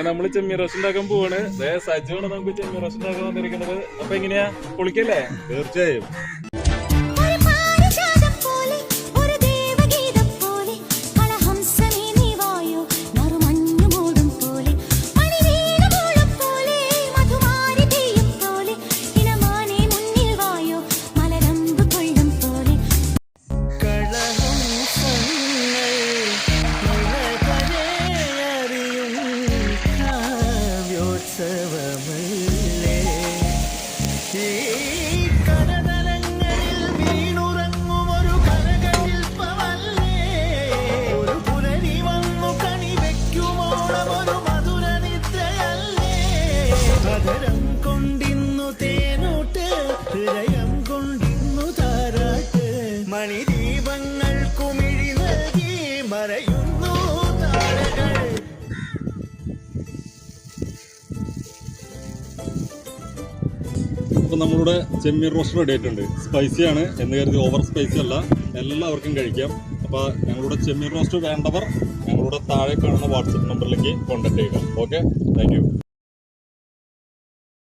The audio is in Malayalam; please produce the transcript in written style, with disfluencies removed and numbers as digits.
നമ്മള് ചെമ്മീൻ റോസ്റ്റ് ഉണ്ടാക്കാൻ പോവാണ്. സജ്ജമാണ് നമുക്ക് ചെമ്മീൻ റോസ്റ്റ് ഉണ്ടാക്കാൻ വന്നിരിക്കുന്നത്. അപ്പൊ എങ്ങനെയാ, പൊളിക്കല്ലേ? തീർച്ചയായും. അപ്പൊ നമ്മളുടെ ചെമ്മീൻ റോസ്റ്റ് റെഡി ആയിട്ടുണ്ട്. സ്പൈസിയാണ് എന്ന് കരുതി ഓവർ സ്പൈസി അല്ല, എല്ലാവർക്കും കഴിക്കാം. അപ്പൊ ഞങ്ങളുടെ ചെമ്മീൻ റോസ്റ്റ് വേണ്ടവർ ഞങ്ങളുടെ താഴെ കാണുന്ന വാട്സപ്പ് നമ്പറിലേക്ക് കോൺടാക്ട് ചെയ്യുക. Okay, thank you.